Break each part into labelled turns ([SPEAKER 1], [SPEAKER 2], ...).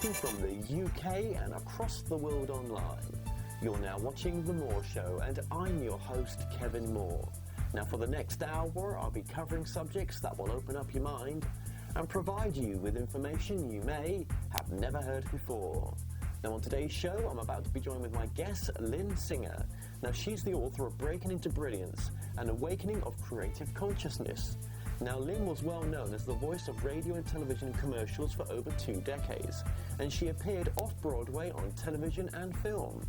[SPEAKER 1] Broadcasting from the UK and across the world online. You're now watching The Moore Show, and I'm your host, Kevin Moore. Now, for the next hour, I'll be covering subjects that will open up your mind and provide you with information you may have never heard before. Now, on today's show, I'm about to be joined with my guest, Lynn Singer. Now, she's the author of Breaking into Brilliance, an awakening of creative consciousness. Now, Lynn was well known as the voice of radio and television commercials for over 2 decades, and she appeared off-Broadway on television and film.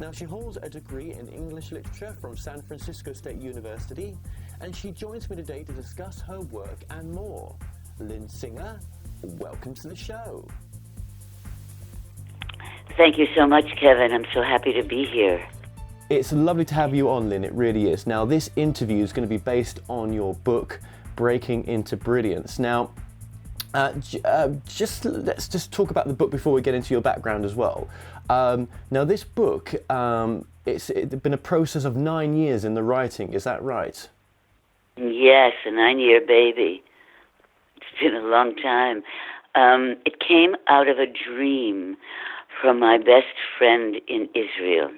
[SPEAKER 1] Now, she holds a degree in English literature from San Francisco State University, and she joins me today to discuss her work and more. Lynn Singer, welcome to the show.
[SPEAKER 2] Thank you so much, Kevin. I'm so happy to be here.
[SPEAKER 1] It's lovely to have you on, Lynn. It really is. Now, this interview is going to be based on your book, Breaking into Brilliance. Now, let's just talk about the book before we get into your background as well. Now, this book, it's been a process of 9 years in the writing. Is that right?
[SPEAKER 2] Yes, a 9-year baby. It's been a long time. It came out of a dream from my best friend in Israel.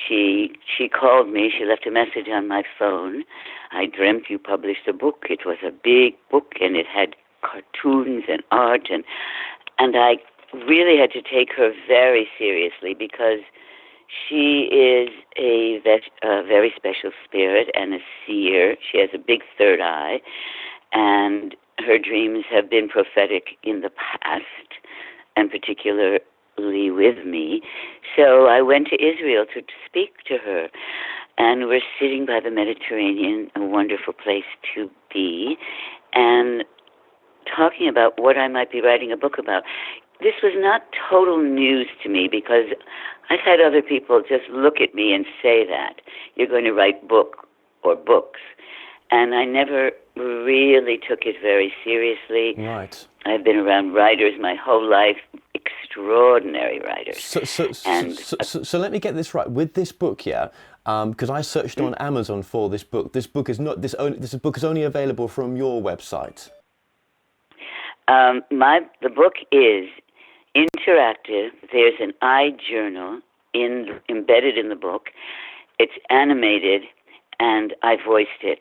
[SPEAKER 2] She called me. She left a message on my phone. I dreamt you published a book. It was a big book, and it had cartoons and art, and I really had to take her very seriously because she is a very special spirit and a seer. She has a big third eye, and her dreams have been prophetic in the past, and particularly with me. So I went to Israel to speak to her, and we're sitting by the Mediterranean, a wonderful place to be, and talking about what I might be writing a book about. This was not total news to me because I've had other people just look at me and say that you're going to write book or books, and I never really took it very seriously.
[SPEAKER 1] Right.
[SPEAKER 2] I've been around writers my whole life, extraordinary writers.
[SPEAKER 1] So let me get this right. With this book, because I searched on Amazon for this book. This book is only available from your website.
[SPEAKER 2] The book is interactive. There's an iJournal embedded in the book. It's animated, and I voiced it.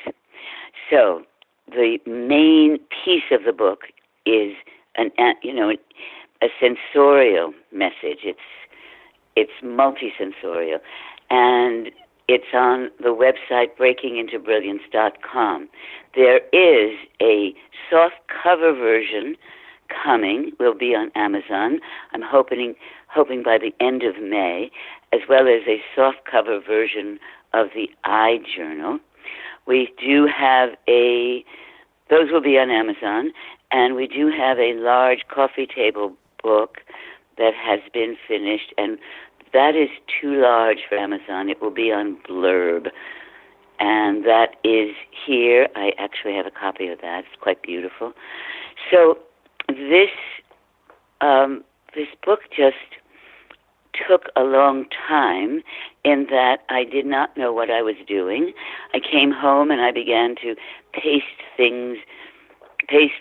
[SPEAKER 2] So the main piece of the book is a sensorial message. It's multisensorial, and it's on the website breakingintobrilliance.com. There is a soft cover version coming. Will be on Amazon. I'm hoping by the end of May, as well as a soft cover version of the iJournal. We do have those will be on Amazon, and we do have a large coffee table book that has been finished, and that is too large for Amazon. It will be on Blurb, and that is here. I actually have a copy of that. It's quite beautiful. So this book just took a long time in that I did not know what I was doing. I came home and I began to paste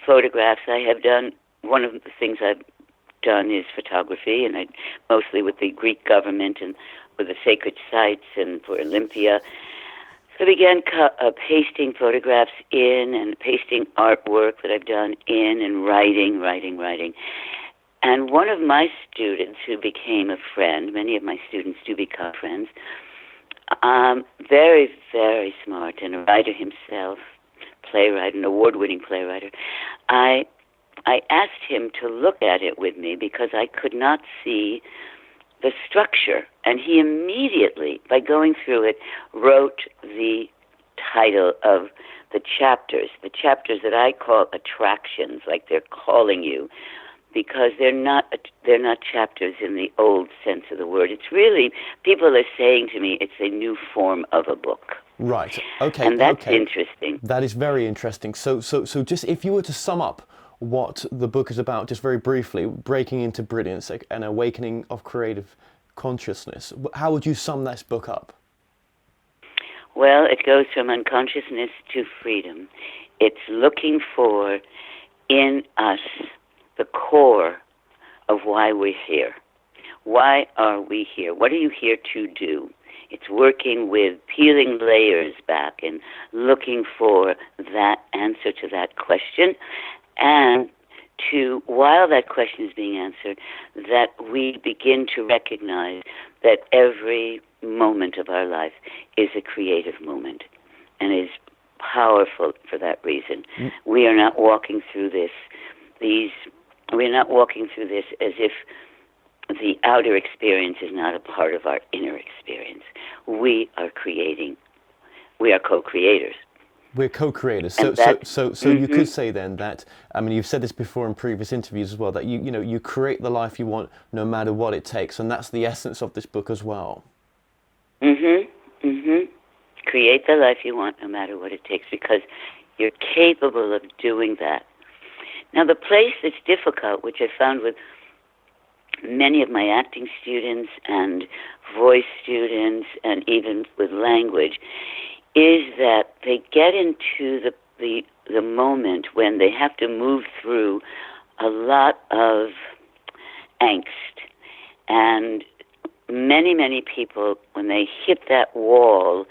[SPEAKER 2] photographs. I have done, one of the things I've done is photography, and mostly with the Greek government and with the sacred sites and for Olympia. So I began pasting photographs in and pasting artwork that I've done in and writing. And one of my students who became a friend, many of my students do become friends, very, very smart and a writer himself, playwright, an award-winning playwright. I asked him to look at it with me because I could not see the structure. And he immediately, by going through it, wrote the title of the chapters that I call attractions, like they're calling you, because they're not chapters in the old sense of the word. It's really, people are saying to me, it's a new form of a book.
[SPEAKER 1] Right. Okay.
[SPEAKER 2] And that's interesting.
[SPEAKER 1] That is very interesting. So just if you were to sum up what the book is about, just very briefly, Breaking into Brilliance, an awakening of creative consciousness, how would you sum this book up?
[SPEAKER 2] Well, it goes from unconsciousness to freedom. It's looking for in us the core of why we're here. Why are we here? What are you here to do? It's working with peeling layers back and looking for that answer to that question, and to, while that question is being answered, that we begin to recognize that every moment of our life is a creative moment and is powerful for that reason. We are not walking through this we're not walking through this as if the outer experience is not a part of our inner experience. We are creating. We are co-creators.
[SPEAKER 1] We're co-creators. So you could say then that, I mean, you've said this before in previous interviews as well, that you create the life you want no matter what it takes, and that's the essence of this book as well.
[SPEAKER 2] Create the life you want no matter what it takes, because you're capable of doing that. Now, the place that's difficult, which I found with many of my acting students and voice students and even with language, is that they get into the moment when they have to move through a lot of angst. And many people, when they hit that wall,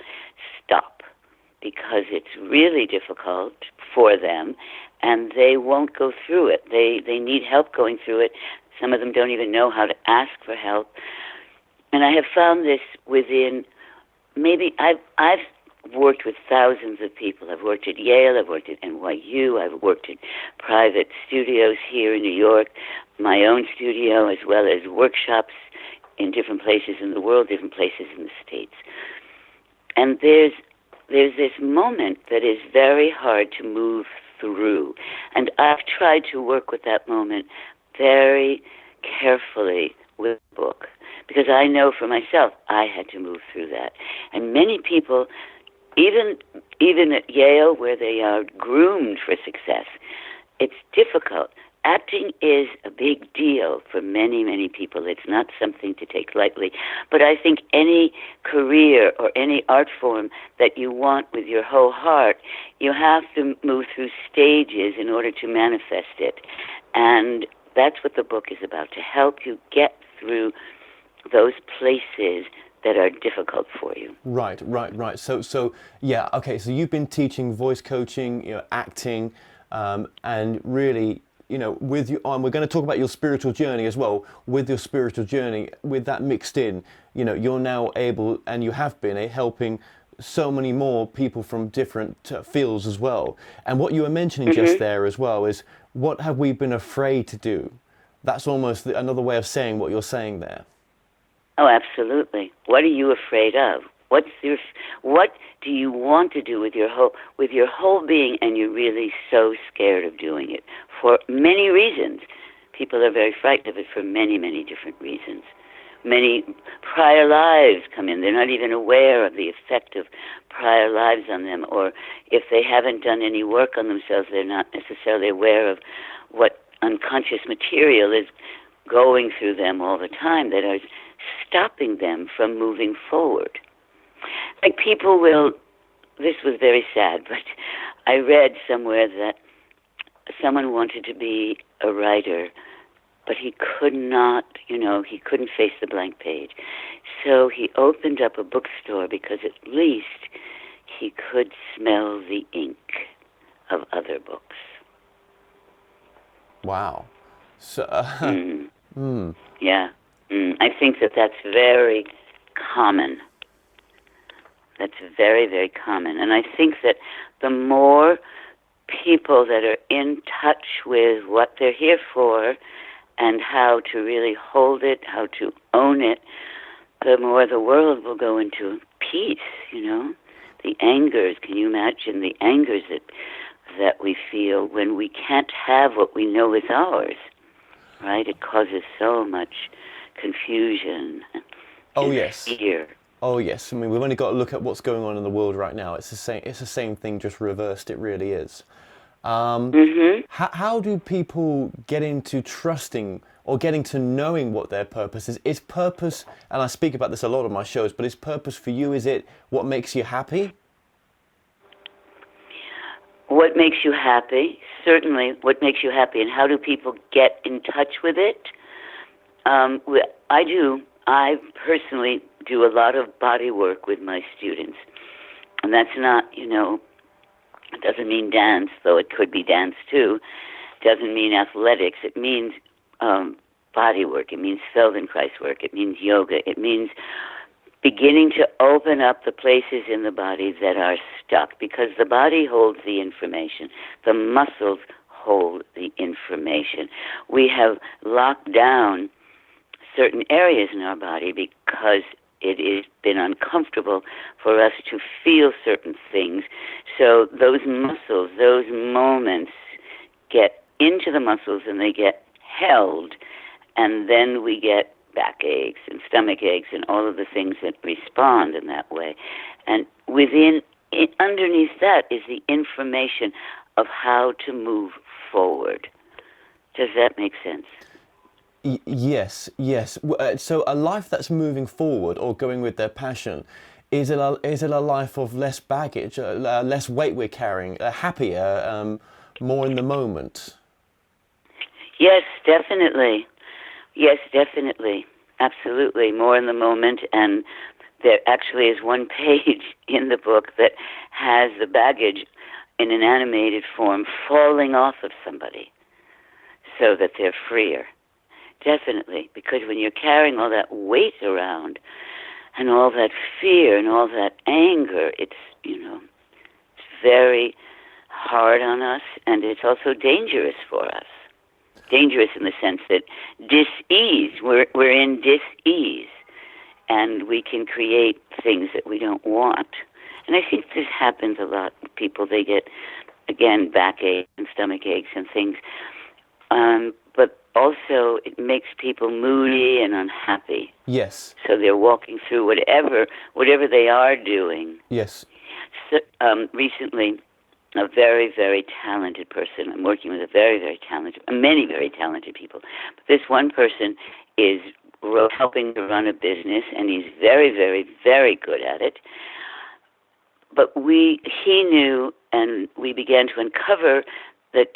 [SPEAKER 2] stop, because it's really difficult for them, and they won't go through it. They need help going through it. Some of them don't even know how to ask for help. And I have found this within, maybe I've worked with thousands of people. I've worked at Yale, I've worked at NYU, I've worked in private studios here in New York, my own studio, as well as workshops in different places in the world, different places in the States. And there's this moment that is very hard to move through. And I've tried to work with that moment very carefully with the book, because I know for myself I had to move through that. And many people, even at Yale, where they are groomed for success, it's difficult. Acting is a big deal for many people. It's not something to take lightly. But I think any career or any art form that you want with your whole heart, you have to move through stages in order to manifest it. And that's what the book is about, to help you get through those places that are difficult for you.
[SPEAKER 1] Right. So yeah, okay, so you've been teaching voice coaching, acting, and really, with you, we're going to talk about your spiritual journey as well. With your spiritual journey, with that mixed in, you're now able, and you have been, helping so many more people from different fields as well. And what you were mentioning just there as well is, what have we been afraid to do? That's almost another way of saying what you're saying there.
[SPEAKER 2] Oh, absolutely. What are you afraid of? What do you want to do with your whole being, and you're really so scared of doing it for many reasons? People are very frightened of it for many different reasons. Many prior lives come in. They're not even aware of the effect of prior lives on them, or if they haven't done any work on themselves, they're not necessarily aware of what unconscious material is going through them all the time that are stopping them from moving forward. Like people will, this was very sad, but I read somewhere that someone wanted to be a writer, but he could not, he couldn't face the blank page. So he opened up a bookstore, because at least he could smell the ink of other books.
[SPEAKER 1] Wow. So,
[SPEAKER 2] Yeah. I think that's very common. That's very common. And I think that the more people that are in touch with what they're here for and how to really hold it, how to own it, the more the world will go into peace, The angers, can you imagine the angers that we feel when we can't have what we know is ours, right? It causes so much confusion and fear.
[SPEAKER 1] Oh yes, I mean, we've only got to look at what's going on in the world right now. It's the same thing, just reversed. It really is. How do people get into trusting or getting to knowing what their purpose is? Is purpose, and I speak about this a lot on my shows, but is purpose for you, is it what makes you happy?
[SPEAKER 2] What makes you happy? Certainly what makes you happy. And how do people get in touch with it? I personally do a lot of body work with my students. And that's not, it doesn't mean dance, though it could be dance too. It doesn't mean athletics. It means body work. It means Feldenkrais work. It means yoga. It means beginning to open up the places in the body that are stuck, because the body holds the information. The muscles hold the information. We have locked down certain areas in our body because it has been uncomfortable for us to feel certain things. So those muscles, those moments get into the muscles and they get held, and then we get backaches and stomach aches and all of the things that respond in that way. And underneath that is the information of how to move forward. Does that make sense?
[SPEAKER 1] Yes. So a life that's moving forward or going with their passion, is it a life of less baggage, less weight we're carrying, happier, more in the moment?
[SPEAKER 2] Yes, definitely. Absolutely. More in the moment. And there actually is one page in the book that has the baggage in an animated form falling off of somebody so that they're freer. Definitely. Because when you're carrying all that weight around and all that fear and all that anger, it's very hard on us, and it's also dangerous for us. Dangerous in the sense that dis-ease, we're in dis-ease, and we can create things that we don't want. And I think this happens a lot. People, they get, again, backache and stomach aches and things. But also it makes people moody and unhappy.
[SPEAKER 1] Yes.
[SPEAKER 2] So they're walking through whatever they are doing.
[SPEAKER 1] Yes.
[SPEAKER 2] So, recently, a very, very talented person. I'm working with many very talented people. But this one person is helping to run a business, and he's very, very, very good at it. But he knew, and we began to uncover that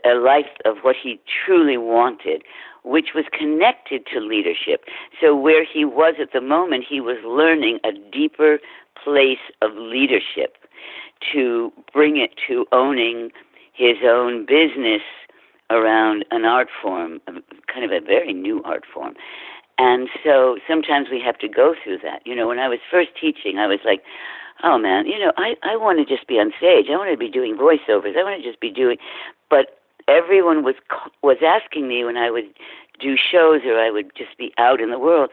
[SPEAKER 2] a life of what he truly wanted, which was connected to leadership. So where he was at the moment, he was learning a deeper place of leadership to bring it to owning his own business around an art form, kind of a very new art form. And so sometimes we have to go through that. When I was first teaching, I was like, oh man, I want to just be on stage. I want to be doing voiceovers. I want to just be doing, but everyone was asking me when I would do shows or I would just be out in the world,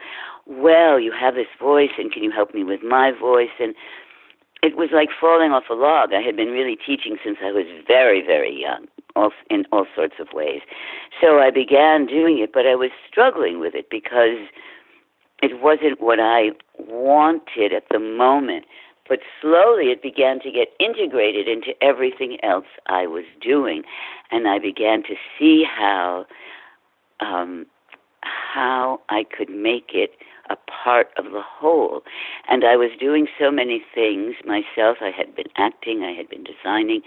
[SPEAKER 2] well, you have this voice, and can you help me with my voice? And it was like falling off a log. I had been really teaching since I was very, very young, in all sorts of ways. So I began doing it, but I was struggling with it because it wasn't what I wanted at the moment. But slowly it began to get integrated into everything else I was doing. And I began to see how I could make it a part of the whole. And I was doing so many things myself. I had been acting, I had been designing,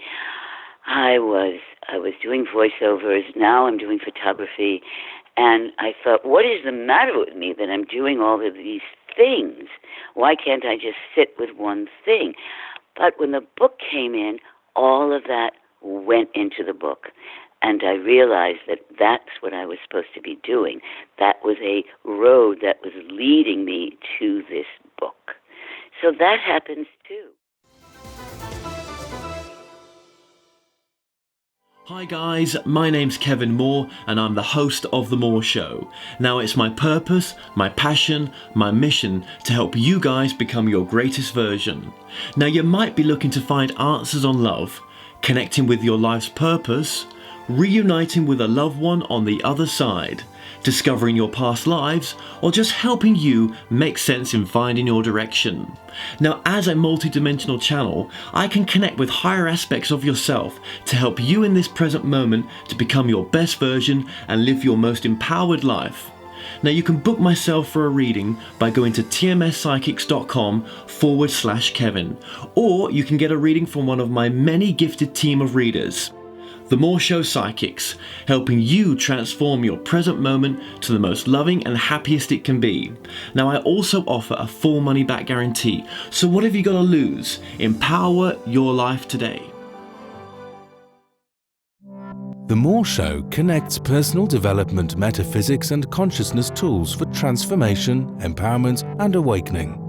[SPEAKER 2] I was doing voiceovers, now I'm doing photography. And I thought, what is the matter with me that I'm doing all of these things? Why can't I just sit with one thing? But when the book came in, all of that went into the book. And I realized that that's what I was supposed to be doing. That was a road that was leading me to this book. So that happens too.
[SPEAKER 3] Hi guys, my name's Kevin Moore and I'm the host of The Moore Show. Now it's my purpose, my passion, my mission to help you guys become your greatest version. Now you might be looking to find answers on love, connecting with your life's purpose, reuniting with a loved one on the other side, discovering your past lives, or just helping you make sense in finding your direction. Now, as a multi-dimensional channel, I can connect with higher aspects of yourself to help you in this present moment to become your best version and live your most empowered life. Now, you can book myself for a reading by going to tmspsychics.com/Kevin, or you can get a reading from one of my many gifted team of readers. The More Show Psychics, helping you transform your present moment to the most loving and happiest it can be. Now, I also offer a full money back guarantee, so what have you got to lose? Empower your life today.
[SPEAKER 4] The More Show connects personal development, metaphysics and consciousness tools for transformation, empowerment and awakening.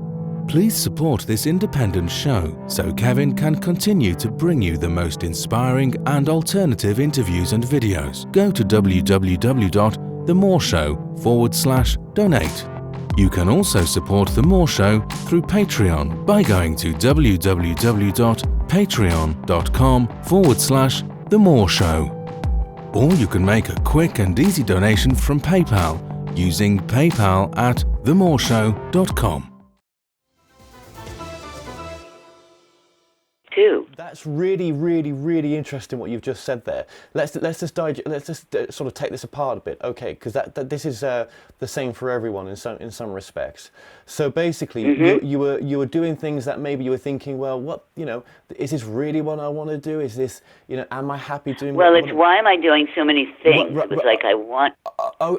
[SPEAKER 4] Please support this independent show so Kevin can continue to bring you the most inspiring and alternative interviews and videos. Go to www.themoreshow.com/donate. You can also support The More Show through Patreon by going to www.patreon.com/themoreshow. Or you can make a quick and easy donation from PayPal using paypal@themoreshow.com.
[SPEAKER 1] That's really, really, really interesting what you've just said there. Let's just sort of take this apart a bit, okay? Because this is the same for everyone in some respects. So basically, you were doing things that maybe you were thinking, well, what, is this really what I want to do? Is this, am I happy doing?
[SPEAKER 2] Well, it's why am I doing so many things? It was like I want.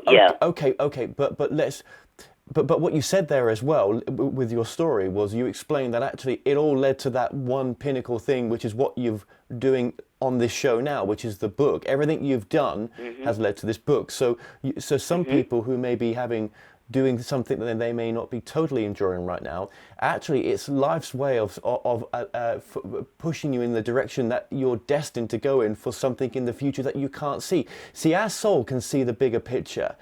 [SPEAKER 1] Yeah. Okay, but let's. But what you said there as well with your story was you explained that actually it all led to that one pinnacle thing, which is what you're doing on this show now, which is the book. Everything you've done has led to this book. So some people who may be doing something that they may not be totally enjoying right now, actually it's life's way of pushing you in the direction that you're destined to go in for something in the future that you can't see. See, our soul can see the bigger picture.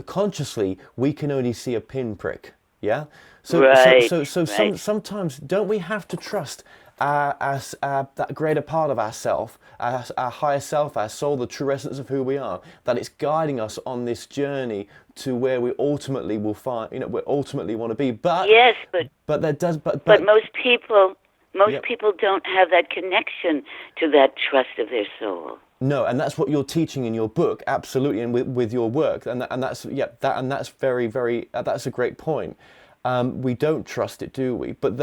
[SPEAKER 1] Consciously, we can only see a pinprick. Yeah. Sometimes don't we have to trust that greater part of ourself, our higher self, our soul, the true essence of who we are, that it's guiding us on this journey to where we ultimately will find, we ultimately want to be. But
[SPEAKER 2] yes,
[SPEAKER 1] but
[SPEAKER 2] most people don't have that connection to that trust of their soul.
[SPEAKER 1] No, and that's what you're teaching in your book, absolutely, and with your work, and that's very, very that's a great point. We don't trust it, do we? But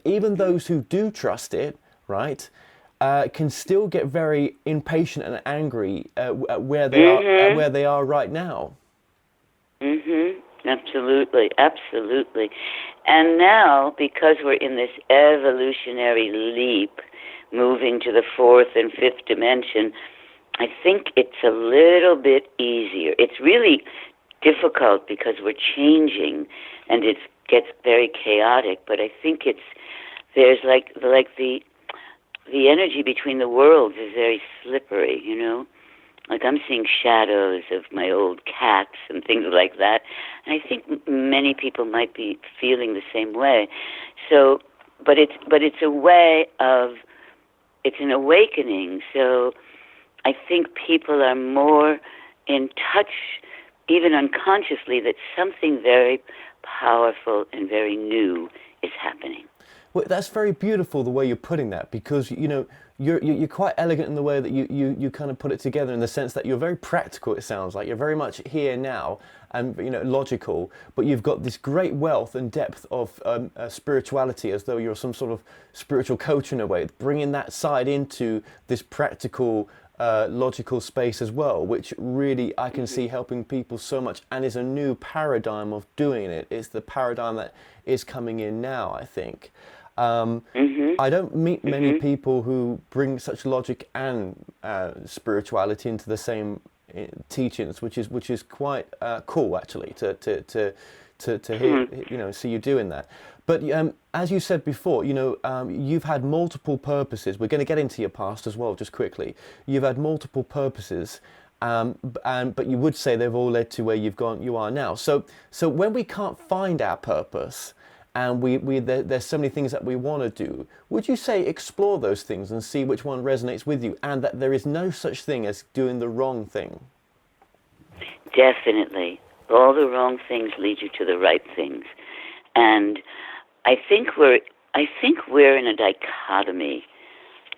[SPEAKER 1] even those who do trust it, right, can still get very impatient and angry at where they are right now.
[SPEAKER 2] Absolutely. And now, because we're in this evolutionary leap, moving to the fourth and fifth dimension, I think it's a little bit easier. It's really difficult because we're changing and it gets very chaotic, but I think there's like the energy between the worlds is very slippery, Like I'm seeing shadows of my old cats and things like that, and I think many people might be feeling the same way. So, but it's a way of it's an awakening, so I think people are more in touch, even unconsciously, that something very powerful and very new is happening.
[SPEAKER 1] Well, that's very beautiful the way you're putting that, because you're quite elegant in the way that you kind of put it together, in the sense that you're very practical. It sounds like you're very much here now and logical, but you've got this great wealth and depth of spirituality, as though you're some sort of spiritual coach in a way, bringing that side into this practical logical space as well, which really I can see helping people so much, and is a new paradigm of doing it. It's the paradigm that is coming in now, I think. I don't meet many people who bring such logic and spirituality into the same teachings, which is quite cool, actually, to hear, see you doing that. But as you said before, you've had multiple purposes. We're going to get into your past as well, just quickly. You've had multiple purposes, but you would say they've all led to where you are now. So when we can't find our purpose, and there's so many things that we want to do, would you say explore those things and see which one resonates with you, and that there is no such thing as doing the wrong thing?
[SPEAKER 2] Definitely. All the wrong things lead you to the right things. And I think we're in a dichotomy.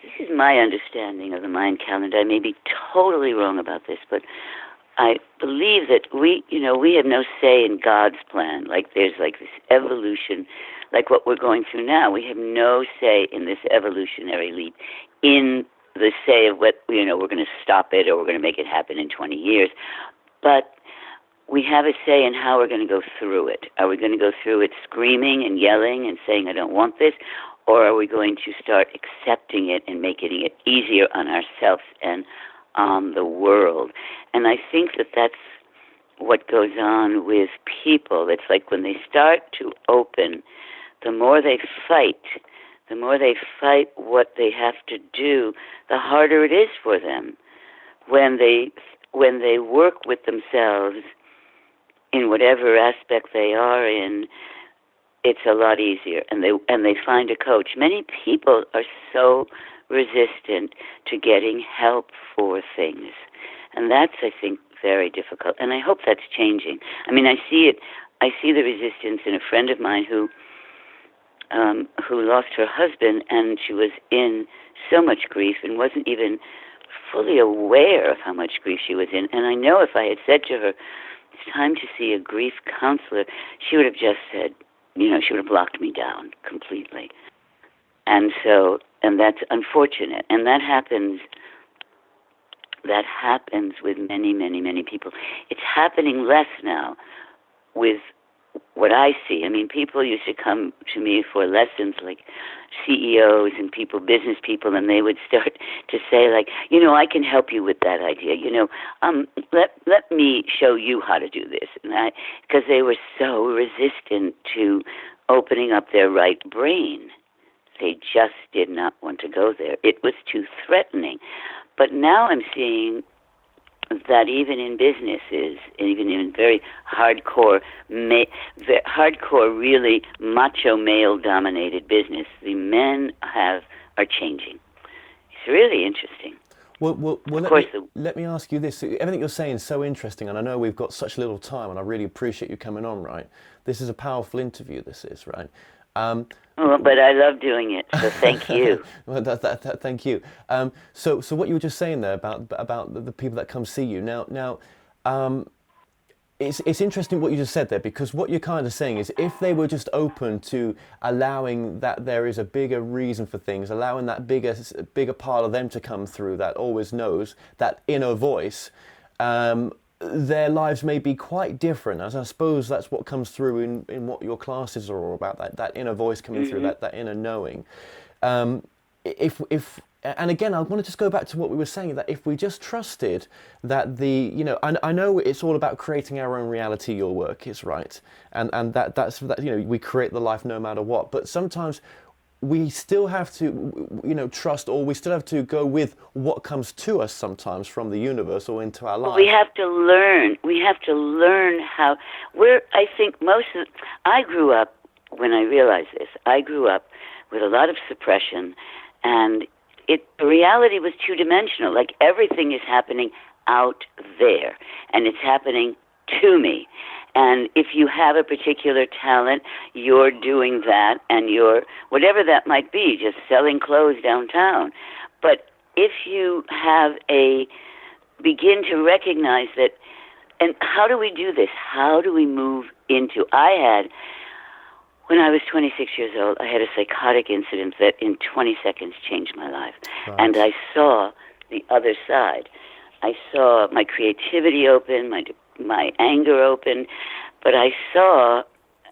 [SPEAKER 2] This is my understanding of the Mayan calendar. I may be totally wrong about this, but I believe that we have no say in God's plan. Like there's like this evolution, like what we're going through now. We have no say in this evolutionary leap in the say of what, we're going to stop it or we're going to make it happen in 20 years. But we have a say in how we're going to go through it. Are we going to go through it screaming and yelling and saying, I don't want this? Or are we going to start accepting it and making it easier on ourselves and on the world? And I think that that's what goes on with people. It's like when they start to open, the more they fight what they have to do, the harder it is for them. When they work with themselves in whatever aspect they are in, it's a lot easier, and they find a coach. Many people are so resistant to getting help for things, and that's, I think, very difficult. And I hope that's changing. I mean, I see it. I see the resistance in a friend of mine who lost her husband, and she was in so much grief and wasn't even fully aware of how much grief she was in. And I know if I had said to her, it's time to see a grief counselor, she would have just said, she would have blocked me down completely. And that's unfortunate. And that happens with many, many, many people. It's happening less now with what I see. I mean, people used to come to me for lessons, like CEOs and business people, and they would start to say, like, I can help you with that idea. Let me show you how to do this. And because they were so resistant to opening up their right brain. They just did not want to go there. It was too threatening. But now I'm seeing that even in businesses, even in very hardcore, really macho male-dominated business, the men are changing. It's really interesting.
[SPEAKER 1] Well let me ask you this. Everything you're saying is so interesting, and I know we've got such little time, and I really appreciate you coming on, right? This is a powerful interview, this is, right?
[SPEAKER 2] But I love doing it, so thank you.
[SPEAKER 1] Well, thank you. So what you were just saying there about the people that come see you now, it's interesting what you just said there, because what you're kind of saying is if they were just open to allowing that there is a bigger reason for things, allowing that bigger part of them to come through that always knows, that inner voice, their lives may be quite different, as I suppose that's what comes through in what your classes are all about, that inner voice coming through, that inner knowing. And again, I want to just go back to what we were saying, that if we just trusted that I know it's all about creating our own reality, your work is, right? And that's we create the life no matter what, but sometimes we still have to, trust, or we still have to go with what comes to us sometimes from the universe or into our life.
[SPEAKER 2] We have to learn. We have to learn how. I think I grew up, when I realized this, I grew up with a lot of suppression, and reality was two-dimensional. Like everything is happening out there, and it's happening to me. And if you have a particular talent, you're doing that, and you're, whatever that might be, just selling clothes downtown. But if you begin to recognize that, and how do we do this? How do we move into, when I was 26 years old, I had a psychotic incident that in 20 seconds changed my life. Right. And I saw the other side. I saw my creativity open, my anger open, but I saw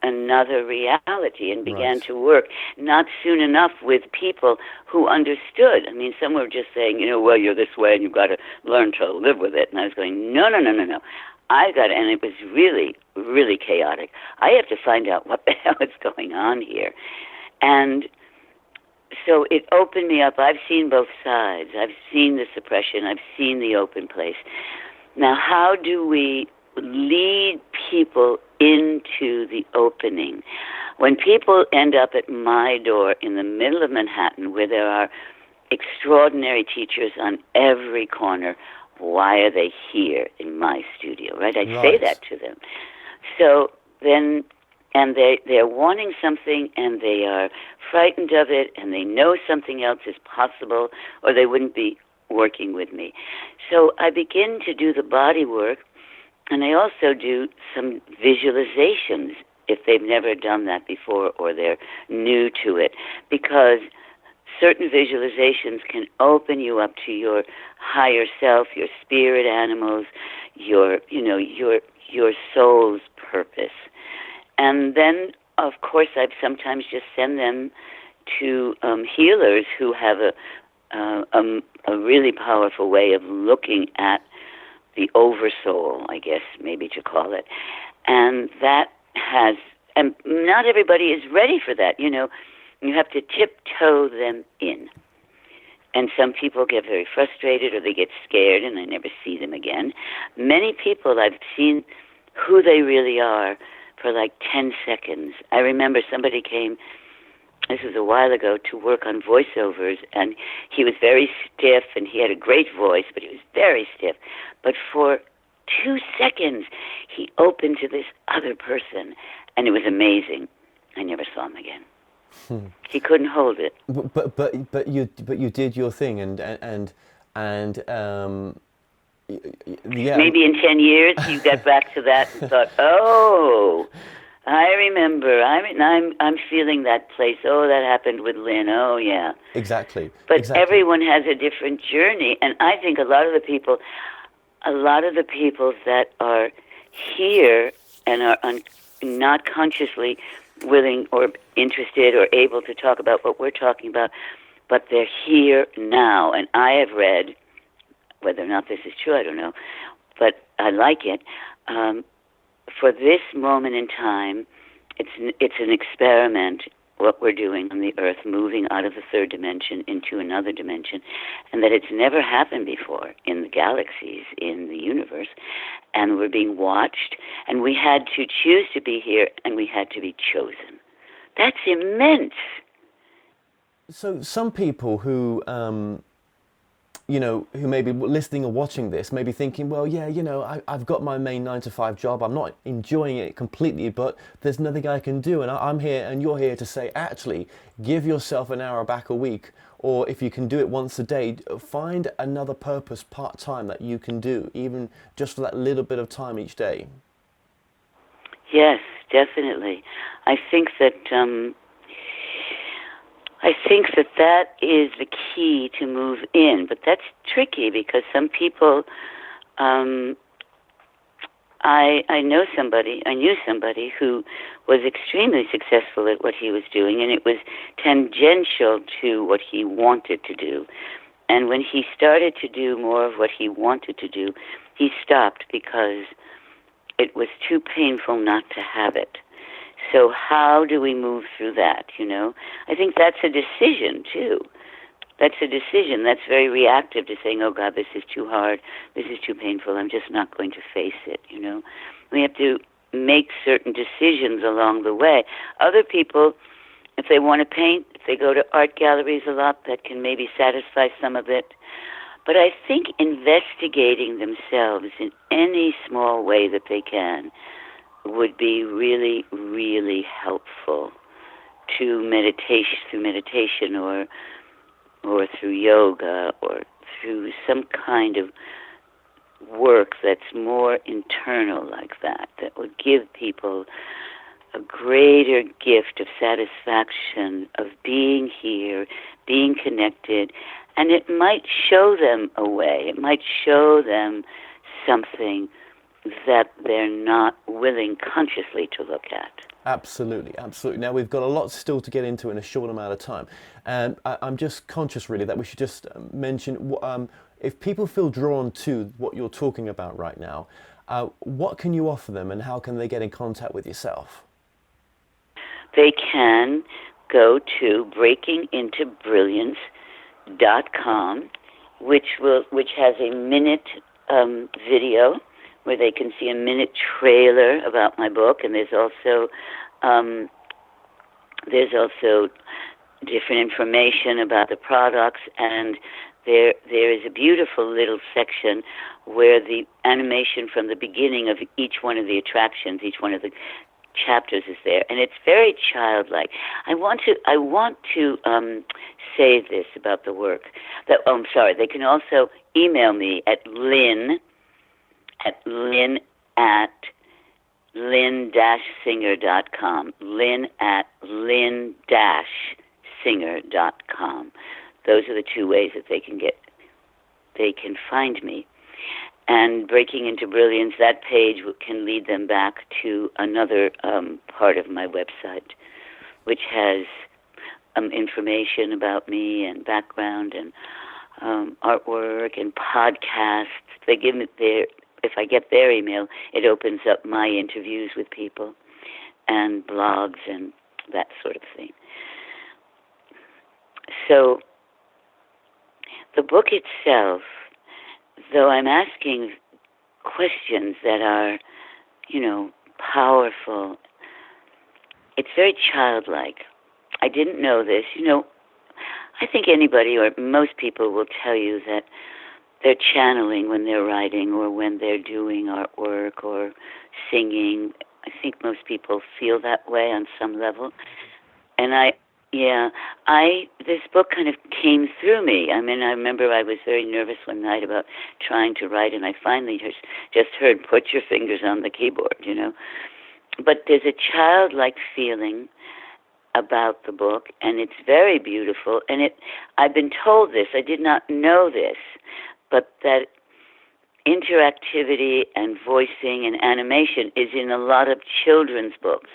[SPEAKER 2] another reality and began to work, not soon enough with people who understood. I mean, some were just saying, well, you're this way and you've got to learn to live with it. And I was going, no. And it was really, really chaotic. I have to find out what the hell is going on here. And so it opened me up. I've seen both sides. I've seen the suppression. I've seen the open place. Now, how do we lead people into the opening? When people end up at my door in the middle of Manhattan, where there are extraordinary teachers on every corner, why are they here in my studio, right? I say that to them. So then, and they're wanting something, and they are frightened of it, and they know something else is possible, or they wouldn't be working with me. So I begin to do the body work, and I also do some visualizations if they've never done that before or they're new to it, because certain visualizations can open you up to your higher self, your spirit animals, your soul's purpose. And then, of course, I'd sometimes just send them to healers who have a really powerful way of looking at the oversoul, I guess, maybe to call it. And that and not everybody is ready for that, you know. You have to tiptoe them in. And some people get very frustrated or they get scared and I never see them again. Many people, I've seen who they really are for like 10 seconds. I remember somebody came, this was a while ago, to work on voiceovers, and he was very stiff and he had a great voice, but he was very stiff. But for 2 seconds, he opened to this other person, and it was amazing. I never saw him again. He couldn't hold it.
[SPEAKER 1] But you did your thing, and yeah.
[SPEAKER 2] Maybe in 10 years you got back to that and thought, oh, I remember. I'm feeling that place. Oh, that happened with Lynn. Oh, yeah.
[SPEAKER 1] Exactly.
[SPEAKER 2] But
[SPEAKER 1] exactly.
[SPEAKER 2] Everyone has a different journey, and I think a lot of the people that are here and are not consciously willing or interested or able to talk about what we're talking about, but they're here now. And I have read, whether or not this is true, I don't know, but I like it. For this moment in time, it's an experiment, what we're doing on the earth, moving out of the third dimension into another dimension, and that it's never happened before in the galaxies, in the universe, and we're being watched, and we had to choose to be here, and we had to be chosen. That's immense.
[SPEAKER 1] So some people who who may be listening or watching this may be thinking, well, yeah, I've got my main 9-to-5 job. I'm not enjoying it completely, but there's nothing I can do. And I'm here and you're here to say, actually, give yourself an hour back a week. Or if you can do it once a day, find another purpose part-time that you can do, even just for that little bit of time each day.
[SPEAKER 2] Yes, definitely. I think that that is the key to move in, but that's tricky because some people, I knew somebody who was extremely successful at what he was doing, and it was tangential to what he wanted to do. And when he started to do more of what he wanted to do, he stopped because it was too painful not to have it. So how do we move through that, I think that's a decision, too. That's a decision. That's very reactive to saying, oh, God, this is too hard. This is too painful. I'm just not going to face it, We have to make certain decisions along the way. Other people, if they want to paint, if they go to art galleries a lot, that can maybe satisfy some of it. But I think investigating themselves in any small way that they can would be really, really helpful to meditation or through yoga or through some kind of work that's more internal like that would give people a greater gift of satisfaction of being here, being connected, and it might show them a way. It might show them something that they're not willing consciously to look at.
[SPEAKER 1] Absolutely. Now, we've got a lot still to get into in a short amount of time. And I'm just conscious, really, that we should just mention, if people feel drawn to what you're talking about right now, what can you offer them and how can they get in contact with yourself?
[SPEAKER 2] They can go to breakingintobrilliance.com, which has a minute video where they can see a minute trailer about my book, and there's also different information about the products, and there is a beautiful little section where the animation from the beginning of each one of the attractions, each one of the chapters is there, and it's very childlike. I want to say this about the work. They can also email me at Lynn at lynn-singer.com, Lynn at lynn-singer.com. lynnsinger.com. Those are the two ways that they can find me. And Breaking into Brilliance, that page can lead them back to another part of my website, which has information about me and background and artwork and podcasts. They give me if I get their email, it opens up my interviews with people and blogs and that sort of thing. So the book itself, though I'm asking questions that are, powerful, it's very childlike. I didn't know this. I think anybody or most people will tell you that they're channeling when they're writing or when they're doing artwork or singing. I think most people feel that way on some level. And this book kind of came through me. I mean, I remember I was very nervous one night about trying to write, and I finally just heard, put your fingers on the keyboard, But there's a childlike feeling about the book, and it's very beautiful. And I've been told this, I did not know this, but that interactivity and voicing and animation is in a lot of children's books.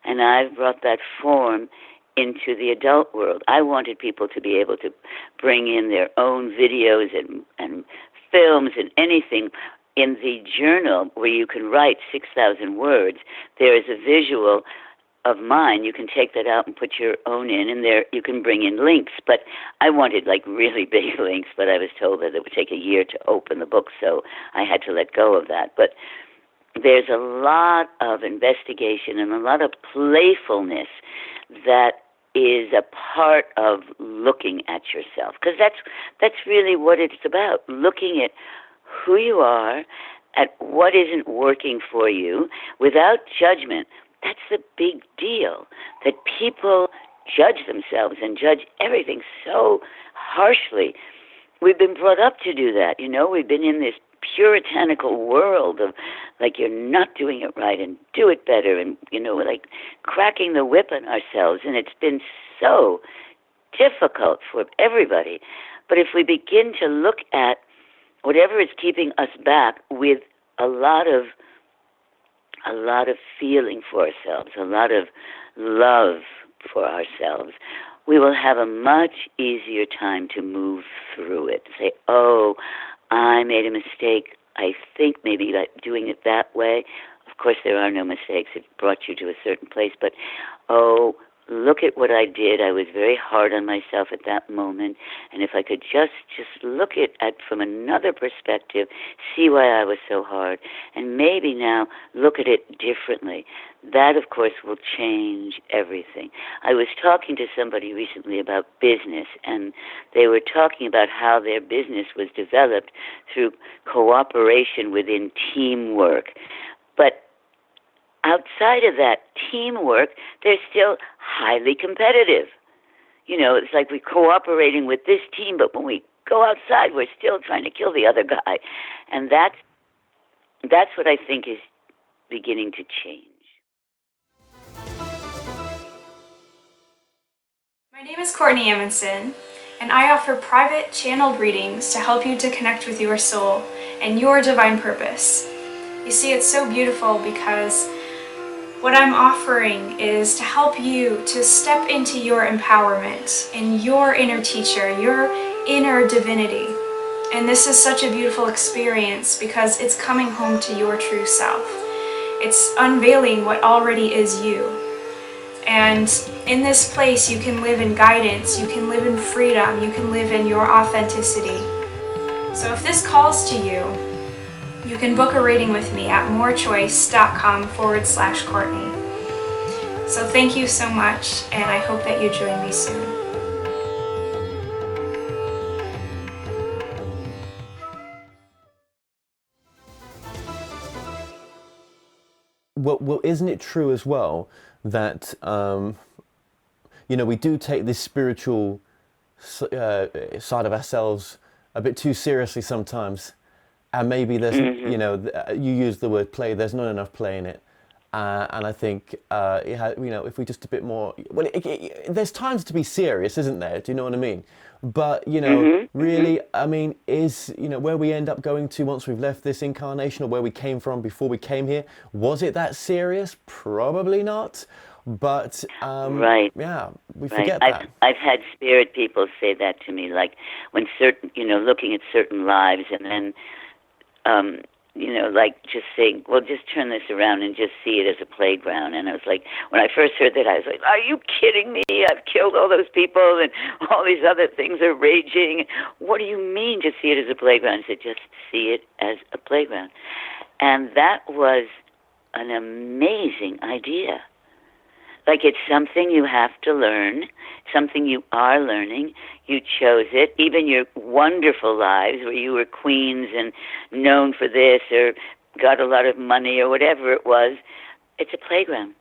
[SPEAKER 2] And I've brought that form into the adult world. I wanted people to be able to bring in their own videos and films and anything. In the journal where you can write 6,000 words, there is a visual of mine. You can take that out and put your own in, and there you can bring in links. But I wanted like really big links, but I was told that it would take a year to open the book, so I had to let go of that. But there's a lot of investigation and a lot of playfulness that is a part of looking at yourself, because that's really what it's about, looking at who you are, at what isn't working for you, without judgment. That's the big deal, that people judge themselves and judge everything so harshly. We've been brought up to do that, We've been in this puritanical world of, like, you're not doing it right and do it better, and, like cracking the whip on ourselves. And it's been so difficult for everybody. But if we begin to look at whatever is keeping us back with a lot of feeling for ourselves, a lot of love for ourselves, we will have a much easier time to move through it. Say, oh, I made a mistake. I think maybe like doing it that way. Of course, there are no mistakes. It brought you to a certain place. But, oh, look at what I did. I was very hard on myself at that moment. And if I could just look at from another perspective, see why I was so hard, and maybe now look at it differently, that, of course, will change everything. I was talking to somebody recently about business, and they were talking about how their business was developed through cooperation within teamwork. But outside of that teamwork, they're still highly competitive. It's like we're cooperating with this team, but when we go outside, we're still trying to kill the other guy. And that's what I think is beginning to change.
[SPEAKER 5] My name is Courtney Amundsen, and I offer private channeled readings to help you to connect with your soul and your divine purpose. You see, it's so beautiful because what I'm offering is to help you to step into your empowerment and your inner teacher, your inner divinity. And this is such a beautiful experience because it's coming home to your true self. It's unveiling what already is you. And in this place, you can live in guidance, you can live in freedom, you can live in your authenticity. So if this calls to you, you can book a reading with me at morechoice.com/Courtney. So thank you so much, and I hope that you join me soon.
[SPEAKER 1] Well, isn't it true as well that, we do take this spiritual side of ourselves a bit too seriously sometimes, and maybe there's, you use the word play, there's not enough play in it, And I think, if we just a bit more, well, there's times to be serious, isn't there? Do you know what I mean? But, really, I mean, is, where we end up going to once we've left this incarnation, or where we came from before we came here, was it that serious? Probably not. But,
[SPEAKER 2] right.
[SPEAKER 1] Yeah, we
[SPEAKER 2] Right.
[SPEAKER 1] forget that.
[SPEAKER 2] I've had spirit people say that to me, like when certain, looking at certain lives, and then, like just saying, well, just turn this around and just see it as a playground. And I was like, when I first heard that, I was like, are you kidding me? I've killed all those people and all these other things are raging. What do you mean just see it as a playground? I said, just see it as a playground. And that was an amazing idea. Like, it's something you have to learn, something you are learning. You chose it. Even your wonderful lives where you were queens and known for this or got a lot of money or whatever it was, it's a playground.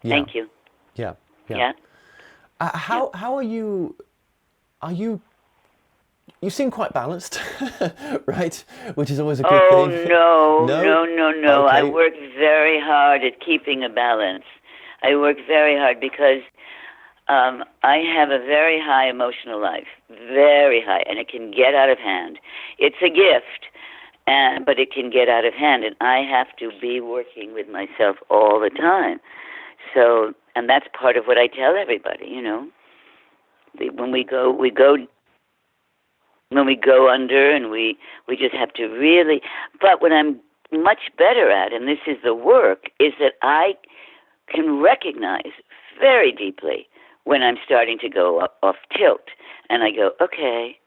[SPEAKER 1] Yeah.
[SPEAKER 2] Thank you.
[SPEAKER 1] Yeah.
[SPEAKER 2] Yeah.
[SPEAKER 1] How are you? You seem quite balanced, right? Which is always a good thing.
[SPEAKER 2] No.
[SPEAKER 1] Okay.
[SPEAKER 2] I work very hard at keeping a balance. I work very hard because I have a very high emotional life, very high, and it can get out of hand. It's a gift, but it can get out of hand, and I have to be working with myself all the time. So, and that's part of what I tell everybody, When we go under, and we just have to really, but what I'm much better at, and this is the work, is that I can recognize very deeply when I'm starting to go off tilt. And I go, okay.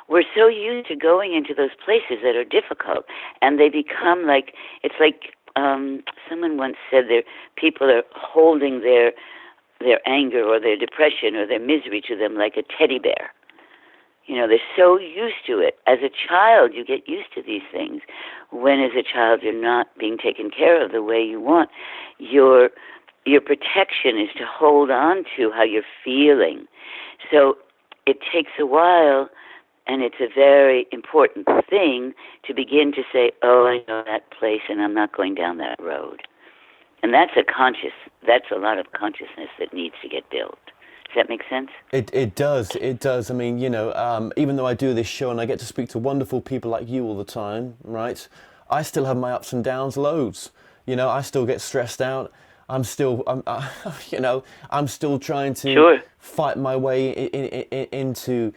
[SPEAKER 2] We're so used to going into those places that are difficult, and they become like, it's like someone once said, people are holding their anger or their depression or their misery to them like a teddy bear. They're so used to it. As a child, you get used to these things. When as a child you're not being taken care of the way you want, your protection is to hold on to how you're feeling. So it takes a while, and it's a very important thing to begin to say, oh, I know that place, and I'm not going down that road. And that's a lot of consciousness that needs to get built. Does that make sense?
[SPEAKER 1] It does. I mean, even though I do this show and I get to speak to wonderful people like you all the time, right? I still have my ups and downs, loads. I still get stressed out. I'm still trying to fight my way into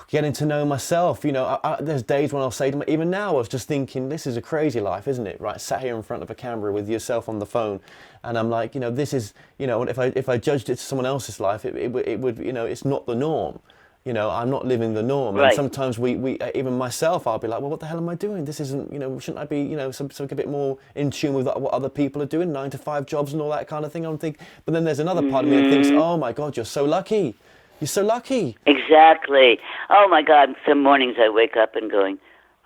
[SPEAKER 1] getting to know myself. There's days when I'll say to me, even now, I was just thinking, this is a crazy life, isn't it? Right, sat here in front of a camera with yourself on the phone, and I'm like, this is, if I judged it to someone else's life, it would, it's not the norm. I'm not living the norm.
[SPEAKER 2] Right.
[SPEAKER 1] And sometimes we even myself, I'll be like, well, what the hell am I doing? This isn't, shouldn't I be, something a bit more in tune with what other people are doing, 9-to-5 jobs and all that kind of thing. I'm thinking, but then there's another part of me that thinks, oh my God, you're so lucky. You're so lucky.
[SPEAKER 2] Exactly. Oh my God, some mornings I wake up and going,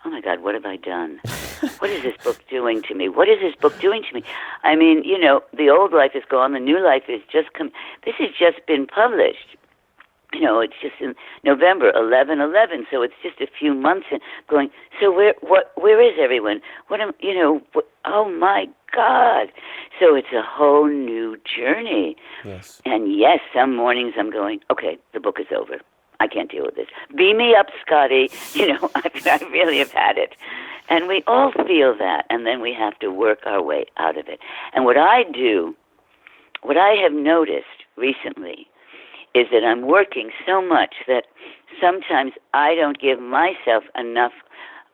[SPEAKER 2] oh my God, what have I done? What is this book doing to me? What is this book doing to me? I mean, the old life is gone, the new life is just this has just been published. It's just in November 11/11, so it's just a few months in going, so where is everyone? Oh my God. So it's a whole new journey.
[SPEAKER 1] Yes.
[SPEAKER 2] And yes, some mornings I'm going, okay, the book is over. I can't deal with this. Beam me up, Scotty. I really have had it. And we all feel that, and then we have to work our way out of it. And what I have noticed recently is that I'm working so much that sometimes I don't give myself enough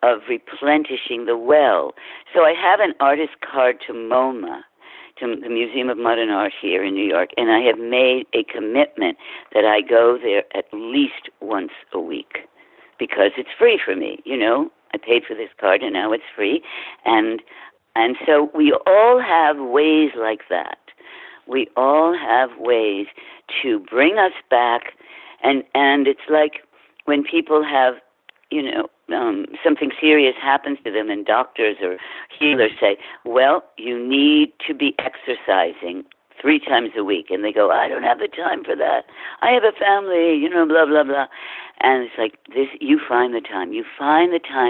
[SPEAKER 2] of replenishing the well. So I have an artist card to MoMA, to the Museum of Modern Art here in New York, and I have made a commitment that I go there at least once a week because it's free for me, I paid for this card and now it's free. And so we all have ways like that. We all have ways to bring us back, and it's like when people have, something serious happens to them, and doctors or healers say, well, you need to be exercising 3 times a week, and they go, I don't have the time for that. I have a family, blah, blah, blah. And it's like this, you find the time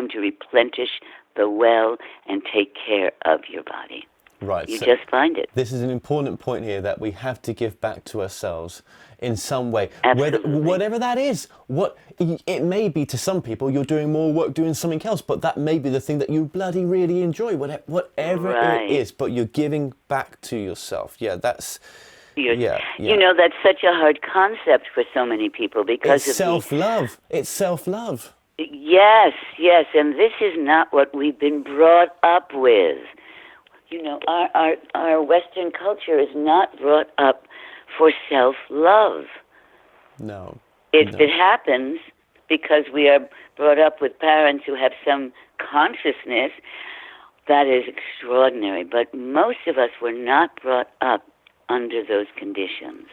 [SPEAKER 2] to replenish the well and take care of your body.
[SPEAKER 1] Right.
[SPEAKER 2] You
[SPEAKER 1] So
[SPEAKER 2] just find it.
[SPEAKER 1] this is an important point here, that we have to give back to ourselves in some way.
[SPEAKER 2] Absolutely.
[SPEAKER 1] Whatever that is. What it may be to some people, you're doing more work doing something else, but that may be the thing that you bloody really enjoy, whatever
[SPEAKER 2] Right.
[SPEAKER 1] it is, but you're giving back to yourself. Yeah, that's... Yeah.
[SPEAKER 2] You know, that's such a hard concept for so many people because
[SPEAKER 1] It's
[SPEAKER 2] of
[SPEAKER 1] self-love. It's self-love.
[SPEAKER 2] Yes, yes, and this is not what we've been brought up with. You know, our Western culture is not brought up for self-love.
[SPEAKER 1] No.
[SPEAKER 2] It happens because we are brought up with parents who have some consciousness. That is extraordinary, but most of us were not brought up under those conditions.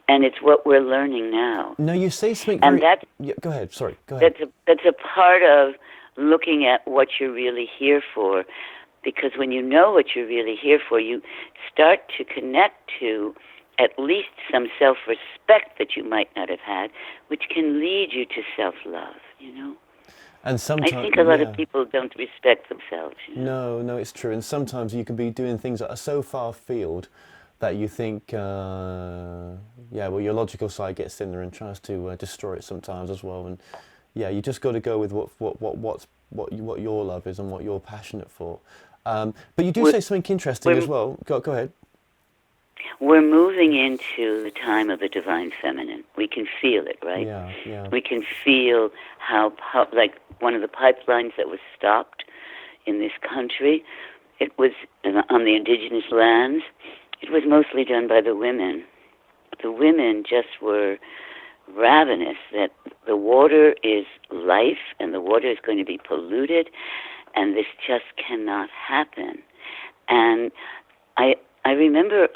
[SPEAKER 2] And it's what we're learning now.
[SPEAKER 1] No, you say something
[SPEAKER 2] And
[SPEAKER 1] very...
[SPEAKER 2] that's,
[SPEAKER 1] Yeah, go ahead, sorry, go ahead.
[SPEAKER 2] that's a part of looking at what you're really here for. Because when you know what you're really here for, you start to connect to at least some self-respect that you might not have had, which can lead you to self-love, you know?
[SPEAKER 1] And sometimes...
[SPEAKER 2] I think a lot of people don't respect themselves. You know?
[SPEAKER 1] No, it's true. And sometimes you can be doing things that are so far afield that you think, well, your logical side gets in there and tries to destroy it sometimes as well. And yeah, you just got to go with what your love is and what you're passionate for. But you do say something interesting as well. Go ahead.
[SPEAKER 2] We're moving into the time of the divine feminine. We can feel it, right?
[SPEAKER 1] Yeah.
[SPEAKER 2] We can feel how like one of the pipelines that was stopped in this country, it was on the indigenous lands. It was mostly done by the women. The women just were ravenous that the water is life and the water is going to be polluted and this just cannot happen. And I remember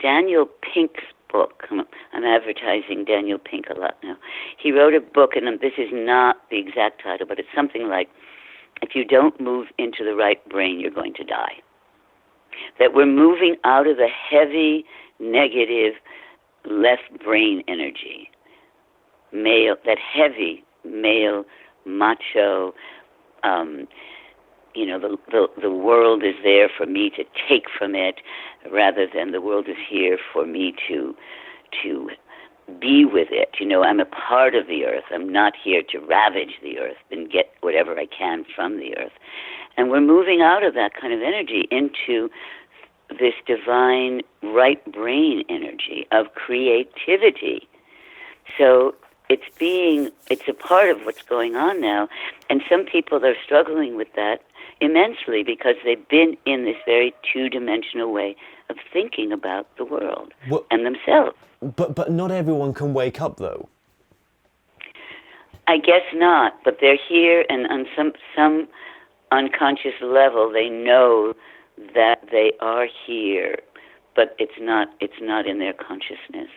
[SPEAKER 2] Daniel Pink's book. I'm advertising Daniel Pink a lot now. He wrote a book, and this is not the exact title, but it's something like, if you don't move into the right brain, you're going to die. That we're moving out of the heavy, negative, left brain energy. Male, that heavy, male, macho, you know, the world is there for me to take from it, rather than the world is here for me to be with it. You know, I'm a part of the earth. I'm not here to ravage the earth and get whatever I can from the earth. And we're moving out of that kind of energy into this divine right brain energy of creativity. So it's a part of what's going on now. And some people are struggling with that immensely because they've been in this very two-dimensional way of thinking about the world and themselves.
[SPEAKER 1] But not everyone can wake up, though.
[SPEAKER 2] I guess not, but they're here, and on some unconscious level, they know that they are here, but it's not in their consciousness.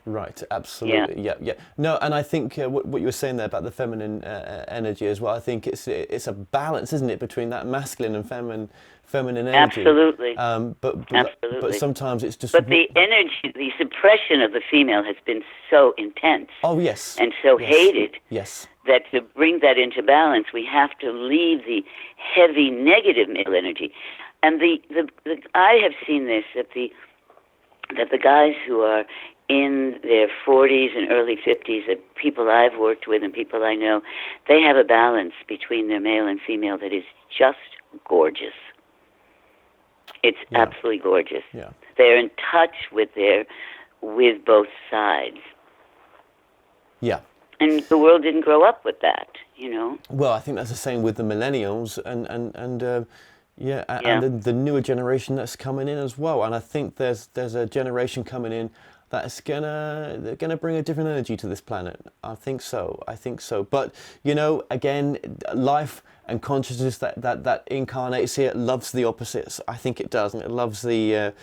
[SPEAKER 2] Right, absolutely, yeah. No, and I think what you were saying there about the feminine energy as well. I think it's a balance, isn't it, between that masculine and feminine energy. Absolutely.
[SPEAKER 1] Absolutely. But sometimes it's just.
[SPEAKER 2] But the energy, the suppression of the female has been so intense.
[SPEAKER 1] Oh yes.
[SPEAKER 2] And so hated.
[SPEAKER 1] Yes.
[SPEAKER 2] That to bring that into balance, we have to leave the heavy negative male energy. And I have seen this that the guys who are in their 40s and early 50s, the people I've worked with and people I know, they have a balance between their male and female that is just gorgeous. It's absolutely gorgeous.
[SPEAKER 1] Yeah.
[SPEAKER 2] They're in touch with both sides.
[SPEAKER 1] Yeah.
[SPEAKER 2] And the world didn't grow up with that, you know.
[SPEAKER 1] Well, I think that's the same with the millennials and the newer generation that's coming in as well. And I think there's a generation coming in that's gonna bring a different energy to this planet. I think so. But you know, again, life and consciousness that incarnates here loves the opposites. I think it does, and it loves the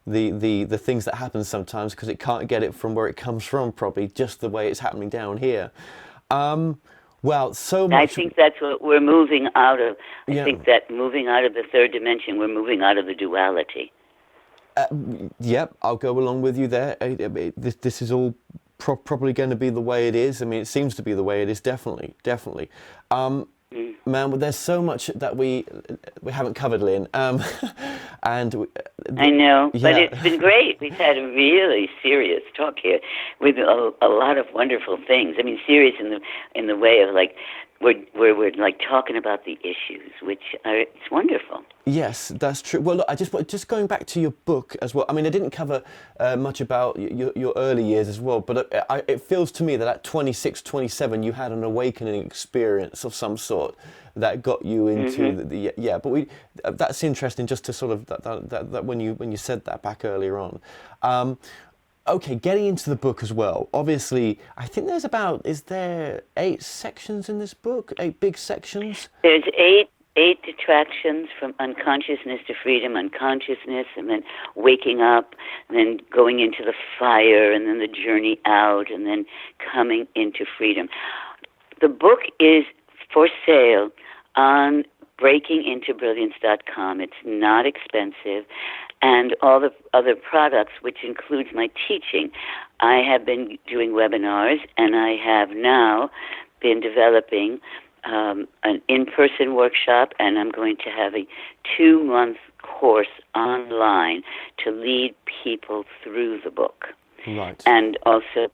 [SPEAKER 1] things that happen sometimes because it can't get it from where it comes from, probably just the way it's happening down here. Well, so much.
[SPEAKER 2] I think that's what we're moving out of. I think that moving out of the third dimension, we're moving out of the duality.
[SPEAKER 1] Yep, I'll go along with you there. This is all probably going to be the way it is. I mean, it seems to be the way it is, definitely. Man, well, there's so much that we haven't covered, Lynn. And
[SPEAKER 2] I know,
[SPEAKER 1] yeah.
[SPEAKER 2] but it's been great. We've had a really serious talk here with a lot of wonderful things. I mean, serious in the way of like we're like talking about the issues, which it's wonderful.
[SPEAKER 1] Yes, that's true. Well, look, just going back to your book as well. I mean, I didn't cover much about your early years as well, but it feels to me that at 26, 27, you had an awakening experience of some sort that got you into the yeah. But that's interesting, just to sort of that when you said that back earlier on. Okay, getting into the book as well. Obviously, I think is there 8 sections in this book? 8 big sections?
[SPEAKER 2] There's 8 attractions, from unconsciousness to freedom, unconsciousness, and then waking up, and then going into the fire, and then the journey out, and then coming into freedom. The book is for sale on breakingintobrilliance.com. It's not expensive. And all the other products, which includes my teaching. I have been doing webinars, and I have now been developing an in-person workshop, and I'm going to have a 2-month course online to lead people through the book.
[SPEAKER 1] Right.
[SPEAKER 2] And also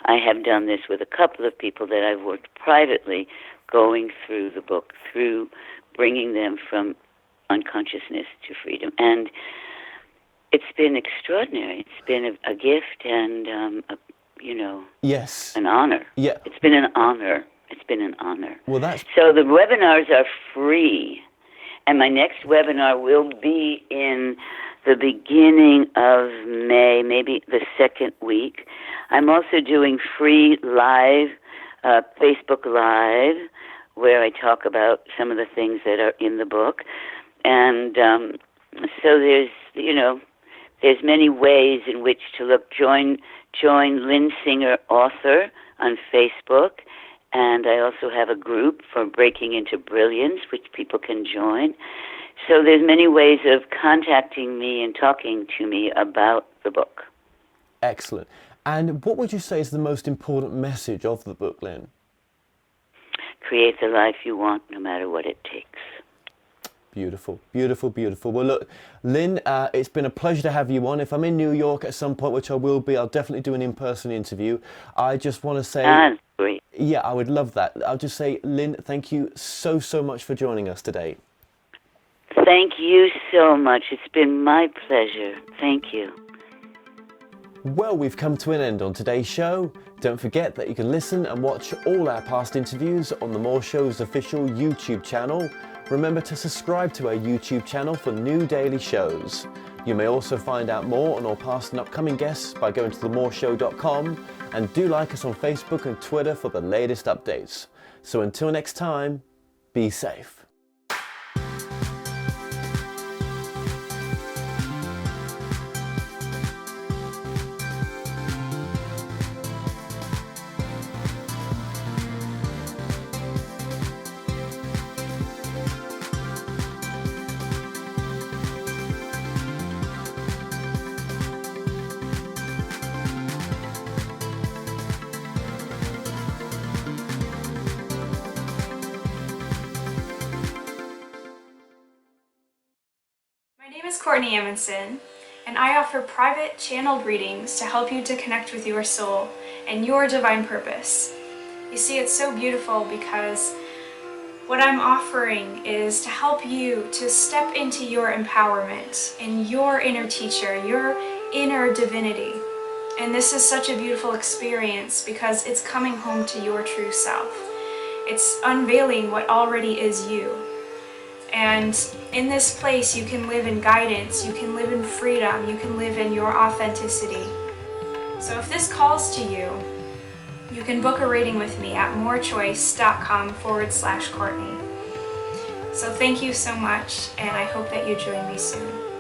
[SPEAKER 2] I have done this with a couple of people that I've worked privately, going through the book, through bringing them from unconsciousness to freedom. And it's been extraordinary. It's been a gift and,
[SPEAKER 1] yes,
[SPEAKER 2] an honor.
[SPEAKER 1] Yeah.
[SPEAKER 2] It's been an honor. It's been an honor.
[SPEAKER 1] Well, that's...
[SPEAKER 2] So the webinars are free. And my next webinar will be in the beginning of May, maybe the 2nd week. I'm also doing free live, Facebook Live, where I talk about some of the things that are in the book. And so there's many ways in which to look. Join Lynn Singer Author on Facebook. And I also have a group for Breaking into Brilliance, which people can join. So there's many ways of contacting me and talking to me about the book.
[SPEAKER 1] Excellent. And what would you say is the most important message of the book, Lynn?
[SPEAKER 2] Create the life you want, no matter what it takes.
[SPEAKER 1] Beautiful, beautiful, beautiful. Well, look, Lynn, it's been a pleasure to have you on. If I'm in New York at some point, which I will be, I'll definitely do an in-person interview. I just want to say...
[SPEAKER 2] That's great.
[SPEAKER 1] Yeah, I would love that. I'll just say, Lynn, thank you so much for joining us today.
[SPEAKER 2] Thank you so much. It's been my pleasure. Thank you.
[SPEAKER 1] Well, we've come to an end on today's show. Don't forget that you can listen and watch all our past interviews on the More Show's official YouTube channel. Remember to subscribe to our YouTube channel for new daily shows. You may also find out more on our past and upcoming guests by going to themoreshow.com, and do like us on Facebook and Twitter for the latest updates. So until next time, be safe.
[SPEAKER 5] My name is Courtney Amundsen, and I offer private channeled readings to help you to connect with your soul and your divine purpose. You see, it's so beautiful because what I'm offering is to help you to step into your empowerment and your inner teacher, your inner divinity. And this is such a beautiful experience because it's coming home to your true self. It's unveiling what already is you. And in this place, you can live in guidance, you can live in freedom, you can live in your authenticity. So if this calls to you, you can book a reading with me at morechoice.com/Courtney. So thank you so much, and I hope that you join me soon.